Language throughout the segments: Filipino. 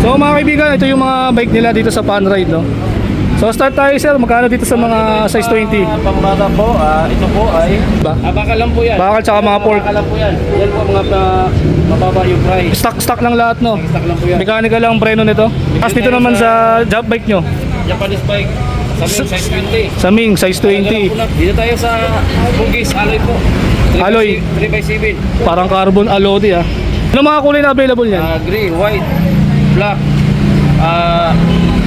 So mga kaibigan, ito yung mga bike nila dito sa Fun Ride, no? So start tayo sir, magkano dito sa mga size 20? Pambata po, ito po ay bakal lang po yan. Bakal tsaka mga pork. Bakal lang po yan. Yan po mga mababa yung price. Stock lang lahat, no? Stock lang po yan. Mechanical lang ang preno nito. Tapos dito naman sa job bike nyo, Japanese bike, sabi size 20. sa Ming, size 20. Dito tayo sa Bugis, alloy po. Alloy. 3x7. Parang carbon alloy ah. Ano mga kulay na available niyan? Gray, white, black,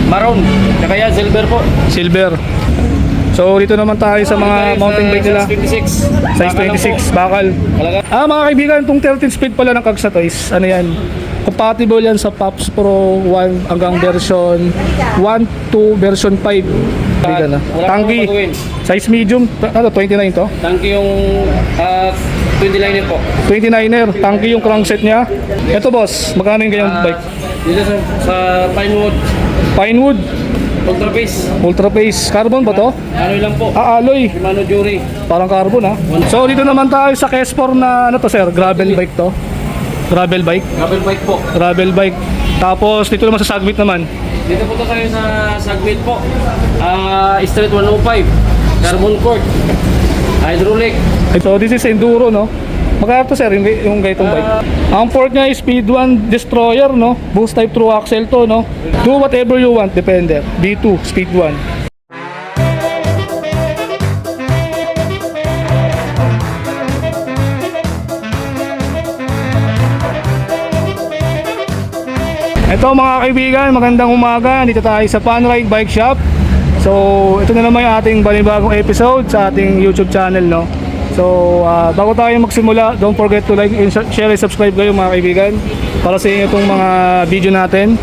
maroon, tsaka yan, silver po. Silver. So dito naman tayo sa mga mountain bike nila. Size 26. Size 26, bakal. Talaga? Mga kaibigan, itong 13 speed pala ng Kags na to is, ano yan, compatible yan sa Pops Pro 1 hanggang version 1 to version 5. Kaibigan na. Tangki, size medium, 29 to? Tangki yung 29 po. 29er, tangki yung crankset niya. Ito boss, magkano yung ganyang bike? Dito sa Pinewood, Pinewood, Ultra Pace. Ultra Pace, carbon ba to? Ano lang po? Alloy, Shimano Jury. parang carbon ha. So dito naman tayo sa K-Sport na, ano to sir, gravel bike to? Gravel bike? Gravel bike po. Gravel bike. Tapos dito naman sa Sagmit naman. Dito po tayo sa Sagmit po. Street 105. Carbon court. Hydraulic. So this is enduro, no? Magkano to sir yung ganitong bike? Ang fork niya is Speed 1 Destroyer, no? Boost type through axle to, no? Do whatever you want, depende. B2 Speed 1. Ito mga kaibigan, magandang umaga. Dito tayo sa Fun Ride Bike Shop. So, ito na naman yung ating panibagong episode sa ating YouTube channel, no? So, bago tayo magsimula, don't forget to like and share and subscribe kayo mga kaibigan para sa inyo itong mga video natin.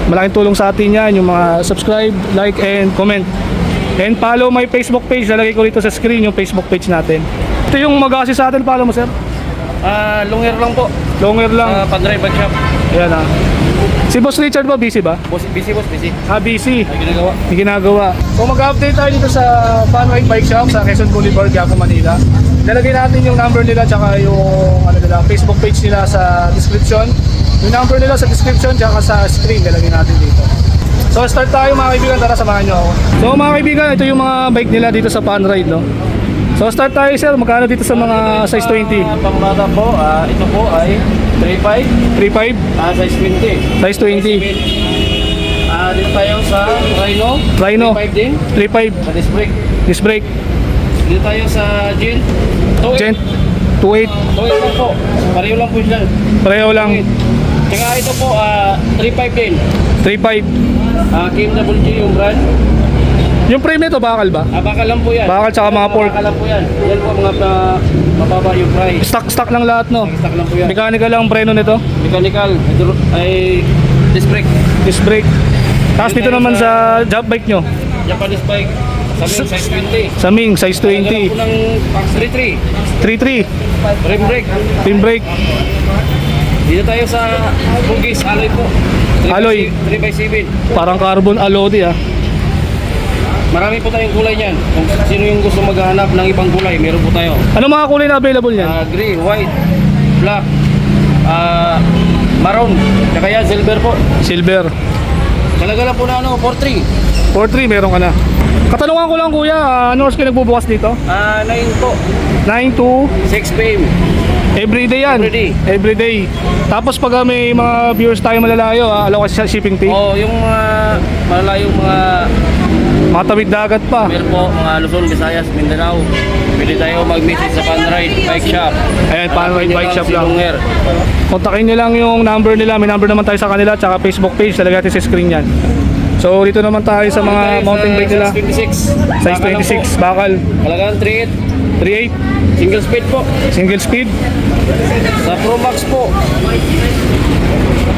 Malaking tulong sa atin yan, yung mga subscribe, like, and comment. And follow my Facebook page. Lalagay ko dito sa screen yung Facebook page natin. Ito yung mag-assist sa atin. Follow mo, sir? Longer lang po. Longer lang. Fun Ride Bike Shop. Ayan ah. Si Boss Richard ba? Busy ba? Busy. Busy. May ginagawa. May ginagawa. So mag-update tayo dito sa Fun Ride Bike Shop sa Quezon Boulevard, Quiapo, Manila. Lalagay natin yung number nila tsaka yung Facebook page nila sa description. Yung number nila sa description tsaka sa screen lalagay natin dito. So start tayo mga kaibigan, tara samahan nyo ako. So mga kaibigan, ito yung mga bike nila dito sa Fun Ride, no? So start tayo sir, magkano dito sa mga size 20? Pambata po, ito po ay 3.5. 3.5? Size 20. Size 20. Dito tayo sa Rhino. 3.5 din. 3.5. Sa disc brake. Disc brake. Dito tayo sa Gent. Gent 2.8. 2.8 lang po. Pareho lang po dyan. Pareho lang. Tsaka ito po, 3.5 din. 3.5. KMWG yung brand. Yung frame nito bakal ba? Bakal lang po yan. Bakal tsaka mga pork. Bakal lang po yan. Yan po mga mababa yung price. Stock lang lahat, no? Stock lang po yan. Mechanical lang ang preno nito. Mechanical. Ay disc brake. Disc brake. Tapos dito naman sa job bike nyo, Japanese bike. Sabi size 20. sa Ming, size 20. Ito ng 3.3. 3.3. Rim brake. Pin brake. Dito tayo sa Bugis, alloy po. Alloy. 3x7. Parang carbon alloy ah. Marami po tayong kulay niyan. Kung sino yung gusto maghahanap ng ibang kulay, meron po tayo. Ano mga kulay na available niyan? Gray, white, black, maroon, tsaka yan, silver po. Silver. Talaga lang po na 4.3. 4.3 meron ka na. Katanungan ko lang kuya, ano oras kayo nagbubukas dito? 9 po. 9 to 6 p.m. everyday yan. Everyday. Everyday. Tapos pag may mga viewers tayo malalayo, alaw kasi sa shipping fee. Yung mga malalayong Mga tawid dagat pa. meron po, mga Luzon, Visayas, Mindanao. Pwede tayo mag-message sa Fun Ride Bike Shop. Ayan, Fun Ride Bike Shop lang. Lunger. Kontakin nyo lang yung number nila. May number naman tayo sa kanila. Tsaka Facebook page. Talagay natin sa screen yan. So dito naman tayo sa mga mountain bike nila. Size 26. Size 26. Bakal. Talagang 3.8. 3.8. Single speed po. Single speed. Sa Pro Max po.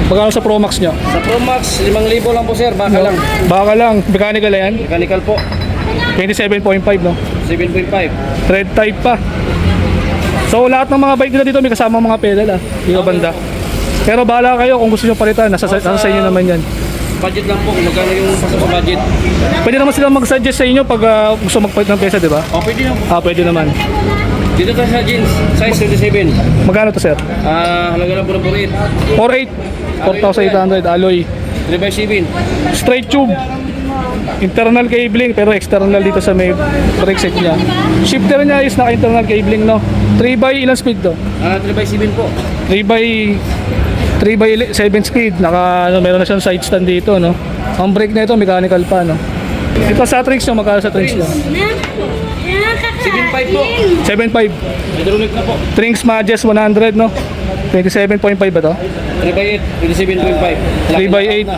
Magkano sa Pro Max nyo? Sa Pro Max, 5,000 lang po sir. Baka lang. Baka lang. Mechanical na yan. Mechanical po. 27.5 no? 7.5. Thread type pa. So lahat ng mga bike nila dito may kasama mga pedal ah. Yung banda. Pero bahala kayo kung gusto nyo palitan. Nasa sa inyo naman yan. Budget lang po. Kung magkano yung pasok sa budget. Pwede naman silang mag-suggest sa inyo pag gusto magpalit ng pesa, di ba? Pwede lang. Pwede naman. Dito tayo sa jeans. Size 27. Magkano to sir? Halaga lang po ng 4.8. 4,800 alloy. 3x7. Straight tube. Internal cabling pero external dito sa may brake set niya. Shifter niya is naka-internal cabling, no? 3 by ilang speed to? 3x7 po. 3 by 7 speed. Meron na siyang side stand dito, no? Ang brake na ito mechanical pa, no? Ito sa Trinx nyo, magkano sa Trinx nyo? 7.5 po. 7.5. Hydraulic na po. Trinx Majes 100, no? 27.5 ba to? 3x8, 27.5. 3 by 8.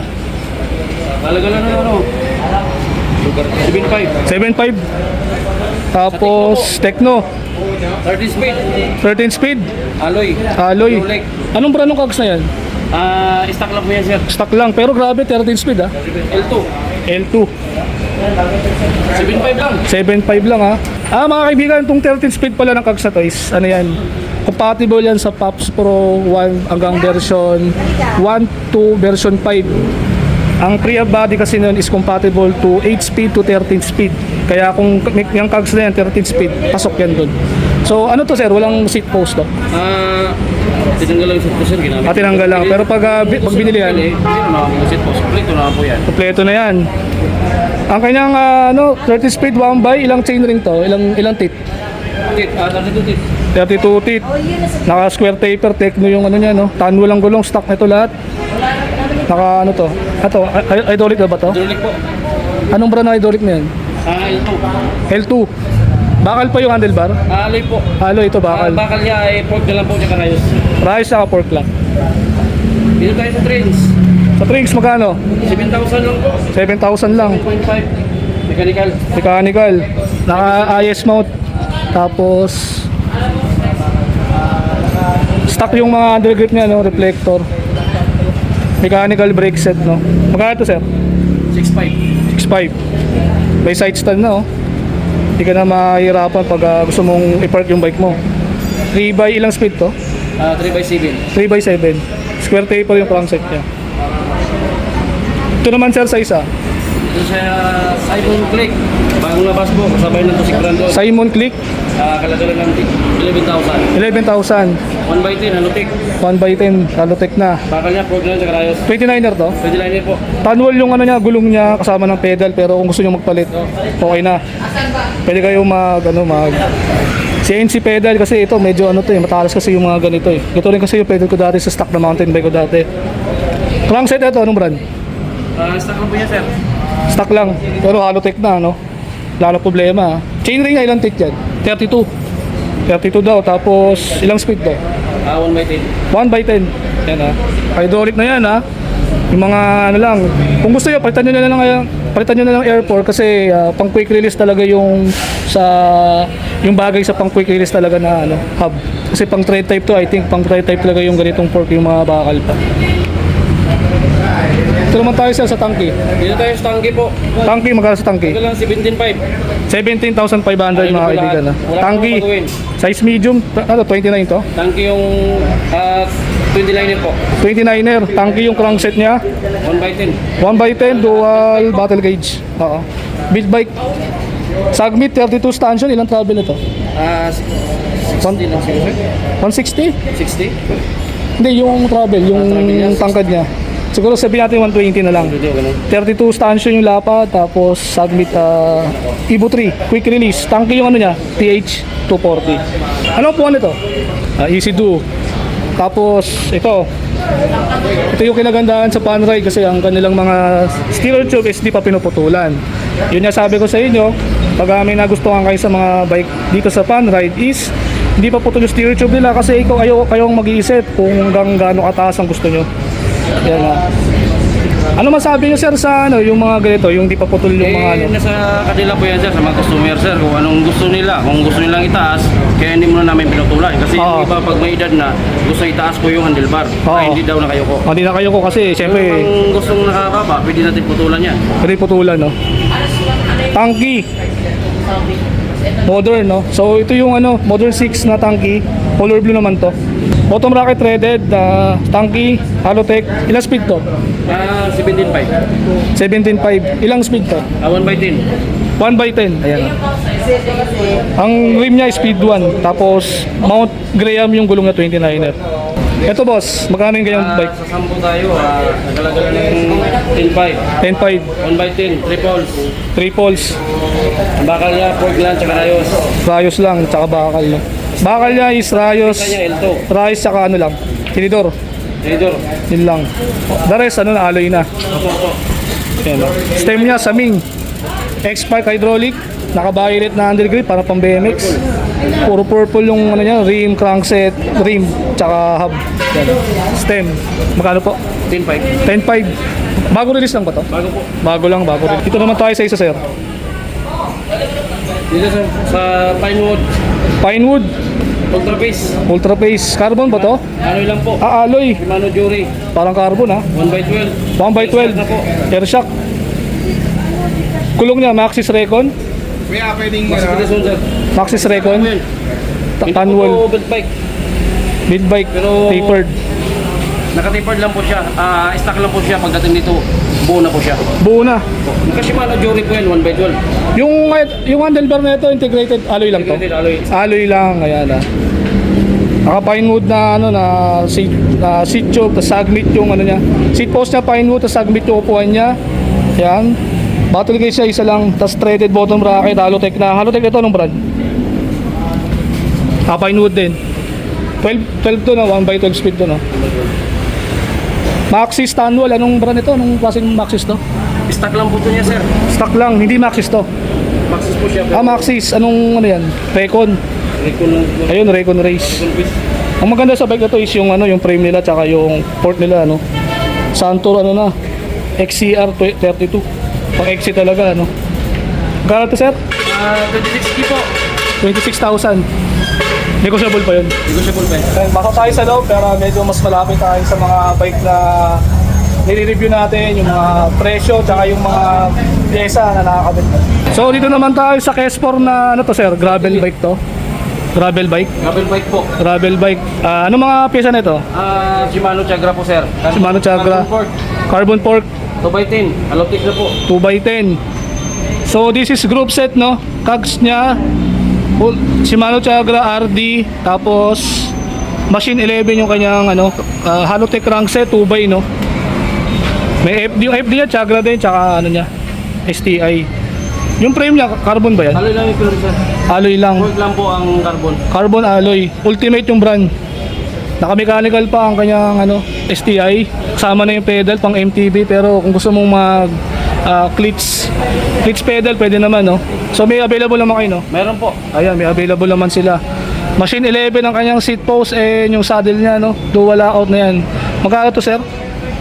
Talaga lang na ano. 7.5. 7.5. Tapos Tecno 13 speed. 13 speed. Alloy. Alloy. Hydraulic. Anong brand ng cogs na yan? Stock lang po yan, sir. Stock lang pero grabe 13 speed, ah. L2. L2 7.5 lang. 7.5 lang, ha. Mga kaibigan, itong 13 speed pala ng cogs na to is ano yan, compatible yan sa Pops Pro 1 hanggang version 1 to version 5. Ang pre body kasi nun is compatible to 8 speed to 13 speed. Kaya kung yung cogs na yan 13 speed, pasok yan dun. So ano to, sir? Walang seat post to? Tinanggal lang yung seat post, sir. Ginamit. Tinanggal lang. Pero pag binili yan, Hindi na ako seat post. Kompleto na po yan. kompleto na yan. Ang kanyang 13 speed 1 by, ilang chain ring to? Ilang teeth? 32 teeth. 32 teeth. Naka square taper, Tecno yung ano niya, no? Tanwo lang gulong, stock nito lahat. Naka ano to? Ato, hydraulic na ba to? Hydraulic po. Anong brand ng hydraulic na yan? L2. L2. Bakal pa yung handlebar? Alloy po. Halo, ito bakal. Bakal niya ay pork na lang po tsaka rayos. Rice saka pork lang. Dito tayo sa trains. Sa Trinx, magkano? 7,000 lang po. 7,000 lang. 7.5. Mechanical. Mechanical. Naka IS mount. Tapos stock yung mga undergrip niya, no? Reflector. Mechanical brake set, no? Magkano to, sir? 6.5. 6.5. May side stand na, oh. Hindi ka na mahirapan pag gusto mong i-park yung bike mo. 3 by ilang speed to? 3x7. 3 by 7. Square taper yung crankset niya. Ito naman, sir, sa isa. Ito sa Simon Click. Bagong labas po. Kasabay na to si Grandon. Simon Click, Kalagalan ng 11,000. 11,000. 1x10, Halotech. 1 by 10, Halotech na. Bakal niya, pork na lang tsaka rayos. 29er to. 29 po. Tanwal yung ano niya, gulong niya kasama ng pedal, pero kung gusto niyo magpalit, okay na. Pwede kayo mag CNC pedal kasi ito medyo ano to eh, matalas kasi yung mga ganito eh. Ito rin kasi yung pedal ko dati sa stock na mountain bike ko dati. Crankset ito, anong brand? Stock lang po yan, sir. Stock lang, pero Halotech na, no? Lalo problema, ha? Chain ring na ilang teeth yan? 32. 32 daw, tapos ilang speed daw? 1x10. 1 by 10. Yan, ha? Hydraulic na yan, ha? Yung mga ano lang, kung gusto nyo, palitan nyo na lang airport kasi pang quick release talaga yung bagay sa pang quick release talaga na ano, hub. Kasi pang tread type to, I think pang tread type talaga yung ganitong fork, yung mga bakal pa. Ito naman tayo, sir, sa tangki. Dito tayo sa tangke po. Tangki, magkano sa tangki? Ito lang 17.5. 17,500 mga kaibigan, ha? Wala Tangki, akong gagawin. size medium, 29 to? Tangke yung 29 po. 29er, tangki yung crankset niya. 1x10. 1 by 10 dual battle gauge. Oo. Build bike. Sagmit 32 stanchion, ilang travel ito? 60 lang siguro. 160? 60? Hindi, yung travel, yung travel niya, tangkad niya. Siguro sabihin natin 120 na lang. Hindi, ganun. 32 stanchion yung lapad, tapos Sagmit Evo 3, quick release. Tangki yung ano niya, TH240. Ano po ano ito? Easy do. Tapos ito yung kinagandaan sa Panride kasi ang kanilang mga steel tube is di pa pinuputulan. Yun nga sabi ko sa inyo, pag may nagustuhan kayo sa mga bike dito sa Panride is hindi pa putol yung steel tube nila kasi kayong mag-iisip kung hanggang gaano kataas ang gusto nyo. Yan, ano masabi niyo, sir, sa ano, yung mga ganito, yung di pa putol yung mga ano? Nasa kanila po yan, sir, sa mga customer, sir, kung anong gusto nila. Kung gusto nilang itaas, kaya hindi mo na namin pinutulan. Kasi yung iba, pag may edad na, gusto itaas po yung handlebar. Ay, hindi daw na kayo ko. Hindi na kayo ko kasi, siyempre, kung gustong nakababa, pwede natin putulan yan. pwede putulan, no? Tangki. Modern, no? So, ito yung ano, Modern 6 na tangki. Color blue naman to. Bottom bracket threaded, tangki, Halotech. Ilang speed to? 17.5. 17.5. Ilang speed to? 1x10. 1 by 10. Ayan. Ang rim niya is speed 1. Tapos, Mount Graham yung gulong na 29er. Ito, boss, magkano yung ganyang bike? Sa sampo tayo, nagalagala ng 10.5. 10.5. 1x10, triples. Triples. Ang bakal niya, pork lang, tsaka rayos. Rayos lang, tsaka bakal, no? Bakal niya is rayos. Kanya L2. Rayos, tsaka ano lang. Tinidor. Tinidor. Yun lang. The rest, ano na, alloy na. Opo. Yan, no? Stem niya, Saming. X-Park hydraulic. Naka-violet na undergrip para pang BMX. Puro purple yung ano niya, rim, crankset, rim, tsaka hub. Yan. Stem. Magkano po? 10.5. 10.5. Bago release lang ba to? Bago po. Bago lang, bago release. Dito naman tayo sa isa, sir. Dito sa Pinewood. Pinewood. Ultra Pace. Ultra Pace. Carbon ba to? Ano lang po? Alloy. Shimano Jury. Parang carbon, ha? 1x12. 1x12. Na po. Air shock. Kulong niya, Maxxis Recon. Masikilisyon sir. Maxxis Recon. Ano yun? Hindi Tanwol. po belt bike. Mid bike. Pero- Tapered. Naka-tapered lang po siya. Stock lang po siya. Pagdating dito, buo na po siya. Buo na. Kasi Shimano Jury po yan, 1x12. Yung handlebar na ito, integrated alloy lang to. Integrated alloy. Alloy lang, ayan ah. Naka Pinewood na ano na seat tube, tas sagmit yung ano niya. Seat post niya Pinewood, tas sagmit yung upuan niya. Ayan. Battle case siya isa lang, tas threaded bottom bracket, Halotech na. Halotech ito anong brand? Pinewood din. 12 to na, 1x12 speed to no. Maxxis Tanwol, anong brand ito? Anong klaseng Maxxis to? Stock lang po ito niya sir. Stock lang, hindi Maxxis to. Maxis po siya. Maxxis, anong ano yan? Recon. Recon lang po. Ayun, Recon Race. Recon Pace. Ang maganda sa bike na to is yung ano, yung frame nila tsaka yung port nila ano. Santur ano na, XCR 32. Pang XC talaga ano. Magkano to sir? 26K po. 26,000. Negotiable pa yun. Negotiable pa. Ayun, baka tayo sa loob pero medyo mas malapit tayo sa mga bike na nire-review natin, yung mga presyo tsaka yung mga pyesa na nakakabit. So dito naman tayo sa Kespor na ano to sir, gravel bike to. Gravel bike. Gravel bike po. Gravel bike. Ano mga pyesa nito? Shimano Chagra po sir. Shimano Chagra. Carbon fork. 2x10. Alotic na po. 2x10. So this is group set no. Cogs niya Shimano Chagra RD, tapos Machine 11 yung kanyang ano, Halotech crankset 2x no. May FD, yung FD niya Chagra din, tsaka ano niya STI. Yung frame niya carbon ba yan? Alloy lang yung film sir. Alloy lang. Work lang po ang carbon. Carbon alloy. Ultimate yung brand. Naka-mechanical pa ang kanyang ano, STI. Kasama na yung pedal pang MTB, pero kung gusto mong mag cleats pedal pwede naman no. So may available naman kayo no. Meron po. Ayan, may available naman sila. Machine 11 ang kanyang seat post and yung saddle niya no. Dual layout na yan. Magkano to sir?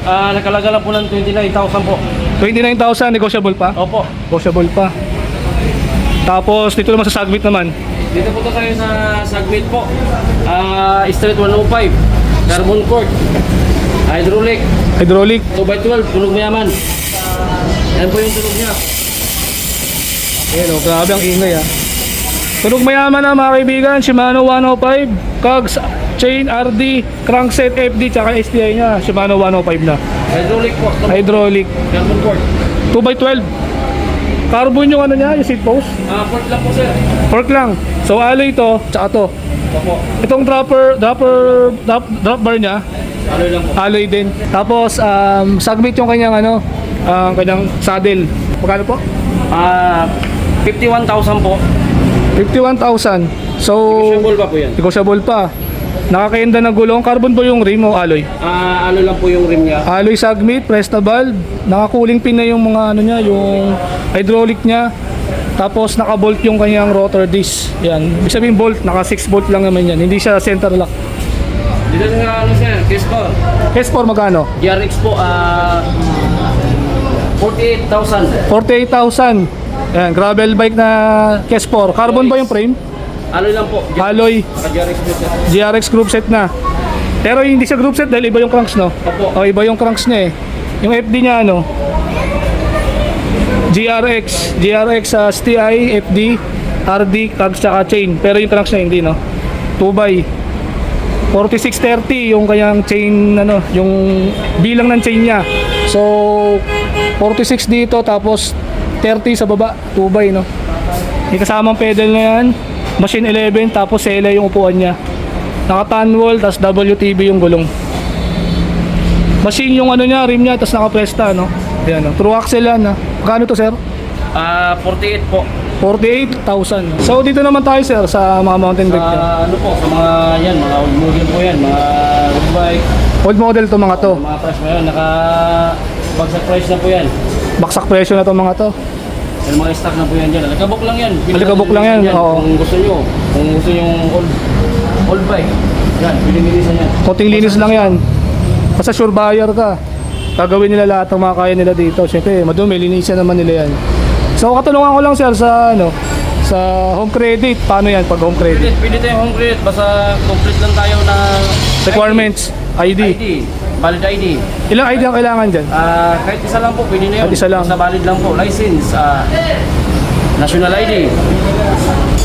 Nakalaga lang po ng 29,000 po. 29,000, negotiable pa? Opo. Negotiable pa. Tapos dito naman sa Sagmit naman. Dito po tayo sa Sagmit po. Straight 105. Carbon cord. Hydraulic. Hydraulic. 2x12. Tunog mayaman. Yan po yung tunog niya. Ayan o, grabe ang ingay ha. Tunog mayaman na mga kaibigan. Shimano 105. Cogs, chain, RD, crankset, FD, tsaka STI niya. Shimano 105 na. Hydraulic po. Hydraulic. Carbon cord. 2x12. Carbon yung ano niya, yung seat post. Port lang po sir. Fork lang. So alloy to, tsaka to. Opo. Itong drop bar niya, Alloy lang po. alloy din. Tapos Sagmit yung kanyang ano, kanyang saddle. Magkano po? 51,000 po. 51,000. So, Negotiable pa po yan. negotiable pa. Nakakainda ng gulong. Carbon po yung rim o alloy? Ano lang po yung rim niya. Alloy Sagmit, Presta valve. Naka-cooling pin na yung mga ano niya, yung hydraulic niya. Tapos naka-bolt yung kanyang rotor disc. Yan. Ibig sabihin bolt, naka 6 bolt lang naman yan. Hindi siya center lock. Dito sa ano sir, Kespor. S4 magkano? GRX po, 48,000. 48,000. Yan, gravel bike na Kespor. Carbon ba yung frame? Alloy lang po. Alloy. GRX po sir. GRX group set na. Pero hindi siya group set dahil iba yung cranks no? Opo. O iba yung cranks niya eh. Yung FD niya ano? GRX STI, FD, RD, cogs tsaka chain. Pero yung cranks niya hindi no? 2x 4630 yung kanyang chain ano, yung bilang ng chain niya. So 46 dito tapos 30 sa baba, 2x no. May kasamang pedal na yan. Machine 11 tapos sela yung upuan niya. Naka-tanwall tapos WTB yung gulong. Machine yung ano niya, rim niya tapos naka-presta no. Yan, no? True axle yan. Magkano to, sir? 48 po. 48,000. So dito naman tayo, sir, sa mga mountain bike. Ano po, sa mga yan, mga old model po yan, mga road bike, Old model to mga to. mga price mo yan, bagsak price na po yan. Baksak presyo na to mga to. Yung mga stock na po yan dyan. Alikabok lang yan. Alikabok lang yan, oo. Kung gusto nyo yung old bike, yan, pwede nilisan yan. Konting linis lang yan. Basta sure buyer ka. Gagawin nila lahat ng mga kaya nila dito. Siyempre, madumi, linisan naman nila yan. So, katanungan ko lang, sir, sa home credit. Paano yan pag home credit? Pwede tayong home credit, basta complete lang tayo na Requirements, ID. Valid ID. Ilang ID ang kailangan dyan? Kahit isa lang po, pwede na yun. Kahit isa lang. Basta valid lang po. License, national ID.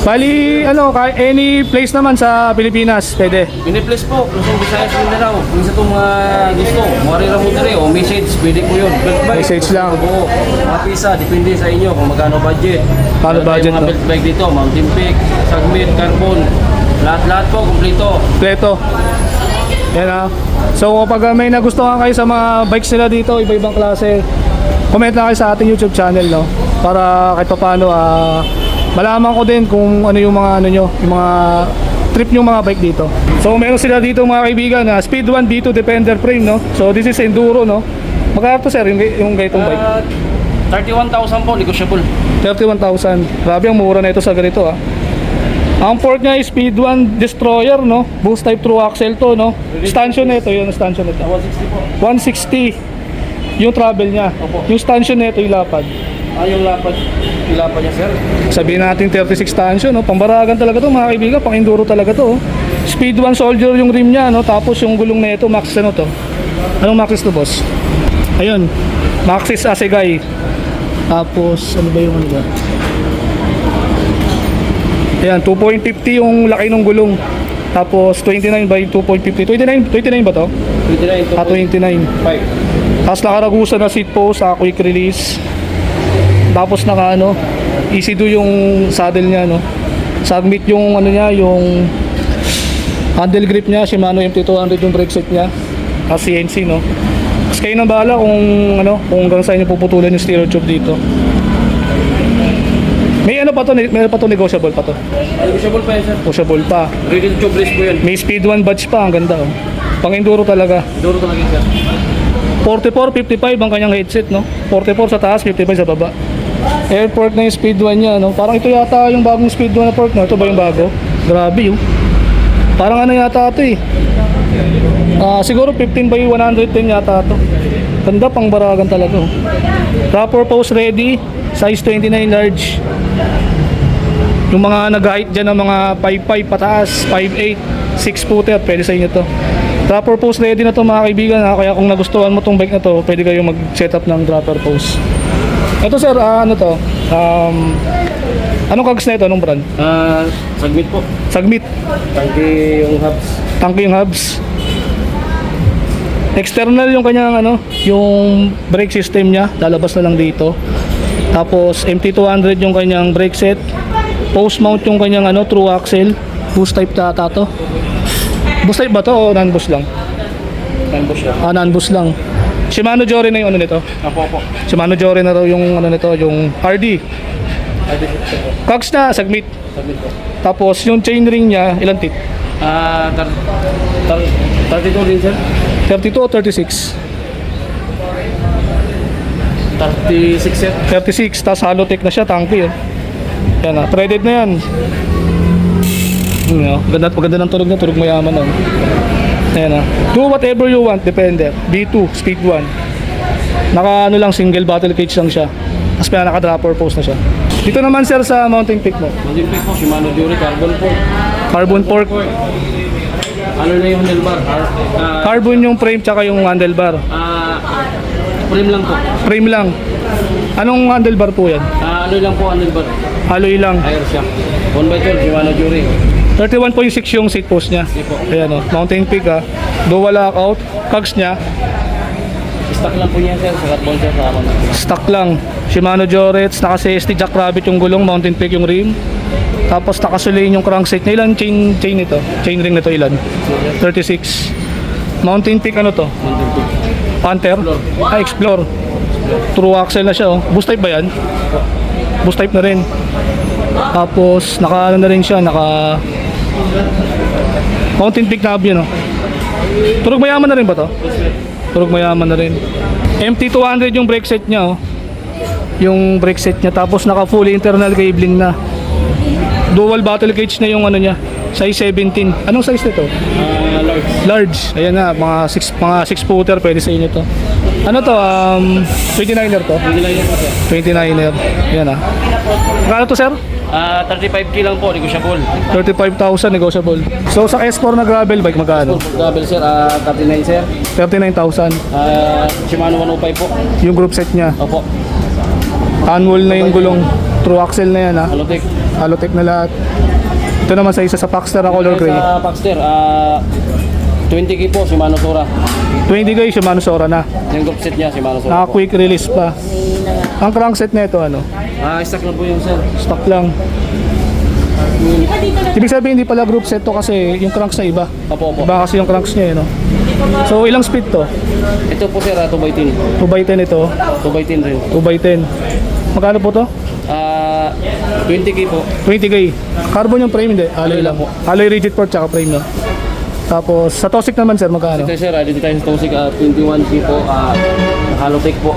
Bali, kahit any place naman sa Pilipinas, pwede. Piniplace po, Luzon, Visayas, Mindanao. Kung sa itong gusto, Marira Mundere o message, pwede po yun. Belt bike, Message lang. Oo, mga pisa, depende sa inyo kung magkano budget. Paano Meron budget tayong mga to? belt bike dito, Mountain Peak, Sagmit, Carbon, lahat-lahat po, kumpleto. Kompleto. Yan ha. So kapag may nagustuhan kayo sa mga bikes nila dito, iba-ibang klase, comment lang kayo sa ating YouTube channel, no? Para kahit pa paano, malaman ko din kung ano yung mga yung mga trip yung mga bike dito. So meron sila dito mga kaibigan na Speed 1 D2 Defender frame, no? So this is enduro, no? Magkano to, sir, yung ganitong bike? 31,000 po, negotiable. 31,000. Grabe, ang mura na ito sa ganito, ah. Ang fork niya is Speed 1 Destroyer, no? Boost type true axle to, no? Stanchion na ito, yung stanchion na ito. 160 po. 160 yung travel niya. Opo. Yung stanchion na ito, yung lapad. Yung lapad niya, sir. Sabihin natin 36 stanchion, no? Pambaragan talaga to, mga kaibigan, pang enduro talaga to, oh. Speed 1 Soldier yung rim niya, no? Tapos yung gulong na ito, Maxxis ano to? Anong Maxxis to, boss? Ayun, Maxxis Assegai. Tapos ano ba yung ano ba? Ayan, 2.50 yung laki ng gulong. Tapos 29 by 2.50. 29 ba to? 29 to 29. 5. Tapos nakaragusan na seat post, quick release. Tapos easy do yung saddle niya, no. Submit yung niya, yung handle grip niya, Shimano MT200 yung brake set niya. Tapos CNC, no. Tapos kayo nang bahala kung hanggang saan niyo puputulan yung stereo tube dito. May pa to negotiable pa to. Negotiable pa yan, sir. Negotiable pa. Ready to tube po yan. May Speed 1 badge pa, ang ganda, oh. Pang enduro talaga. Duro talaga, sir. 44, 55 ang kanyang headset, no? 44 sa taas, 55 sa baba. Airport na yung Speed 1 niya, no? Parang ito yata yung bagong Speed 1 na port, no? Ito ba yung bago? Grabe, yun. Parang yata ito, eh. Siguro 15 by 110 yata ito. Ganda, pang baragan talaga, oh. Proper post ready, size 29 large. Yung mga nag-height dyan ng mga 5'5 pataas, 5'8, 6 footer, pwede sa inyo to. Dropper post ready na to, mga kaibigan, ha? Kaya kung nagustuhan mo tong bike na to, pwede kayong mag-setup ng dropper post. Ito, sir, ano to? Anong kags na ito? Anong brand? Sagmit po. Sagmit. Tangki yung hubs. Tangki yung hubs. External yung kanyang yung brake system niya, lalabas na lang dito. Tapos MT200 yung kanyang brake set. Post mount yung kanyang true axle. Boost type tata to. Boost type ba to o non-boost lang? Non-boost siya. Non-boost lang. Shimano Jory na yung nito. Apo. Shimano Jory na raw yung nito, yung RD. Cogs na, Sagmit. Sagmit po. Tapos yung chain ring niya, ilang teeth? 32 din, sir. 32 o 36? 36, sir. 36, tapos Halotech na siya, tanky, Yan na, threaded na yan. Maganda ng tulog mayaman, Ayan na. Do whatever you want, depende. B2, Speed 1. Naka lang, single battle cage lang siya. Tapos may naka-dropper post na siya. Dito naman, sir, sa mountain peak mo. Mountain Peak po, Shimano Jory, Carbon po. Carbon fork. Ano na yung handlebar? Carbon yung frame tsaka yung handlebar. Frame lang po. Frame lang. Anong handlebar po yan? Ano lang po handlebar? Alloy lang. Air shock. 1x12, Shimano Jory. 31.6 yung seat post niya. Ayan, mountain peak, dual lockout. Cogs niya, Stock lang po niya, sir. Sa carbon, sir. stock lang. Shimano Jorets, naka CST Jackrabbit yung gulong, mountain peak yung rim. Tapos nakasuliin yung crankset na ilan chain ito? Chain ring nito ilan? 36. Mountain peak ano to? Mountain Peak. Panther? Explore. True axle na siya oh. Boost type ba yan? Boost type na rin. Tapos naka ano na rin siya, naka mountain peak knob yun oh. Turog mayaman na rin ba to? Turog mayaman na rin. MT200 yung brake set niya oh. Yung brake set niya, tapos naka fully internal cabling na. Dual battle cage na yung ano niya, size 17. Anong size nito? Large. Large. Ayan na, mga 6 footer pwede sa inyo to. Ano to? 29er to? 29er. Ayan ah. Magkano to, sir? 35K lang po, negotiable. 35,000 negotiable. So sa S4 na gravel bike magkano? Double sir, 39 sir. 39,000. Shimano 105 po. Yung group set niya. Opo. Annual na yung gulong. True axle na yan ah. Alotech. Alotech na lahat. Ito naman sa isa sa Paxter na color gray. Sa Paxter, 20K po, Shimano Sora. 20 guys, Shimano Sora na. Yung group set niya, Shimano Sora Naka po. quick release pa. Ang crankset na ito ano? Stock lang po yung sir. Stock lang. Ibig sabihin hindi pala group set to kasi yung cranks na iba. Opo, opo. Iba kasi yung cranks niya eh, no? So ilang speed to? Ito po sir, 2x10. 2x10 ito. 2x10 rin. 2x10. Magkano po to? 20K po. 20k. Carbon yung frame hindi? Alloy lang. po. Alloy rigid port tsaka frame no? Tapos sa Tosik naman sir magkano? Ito sir, dito tayo sa Tosik, 21K po. Halotech po.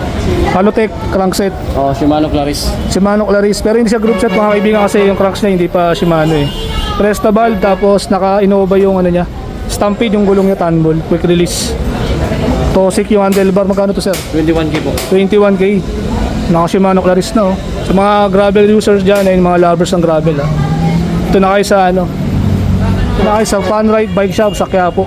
Halotech crankset. Shimano Claris. Shimano Claris. Pero hindi siya group set mga kaibigan kasi yung cranks niya hindi pa Shimano eh. Presta valve tapos naka-Innova yung ano niya. Stampede yung gulong niya Tanbol. Quick release. Tosik yung handlebar. Magkano to sir? 21K po. 21k. Naka Shimano Claris na oh. Sa mga gravel users dyan ay mga lovers ng gravel ah. Ito na kayo sa ano. Ito na kayo sa Fun Ride Bike Shop sa Quiapo.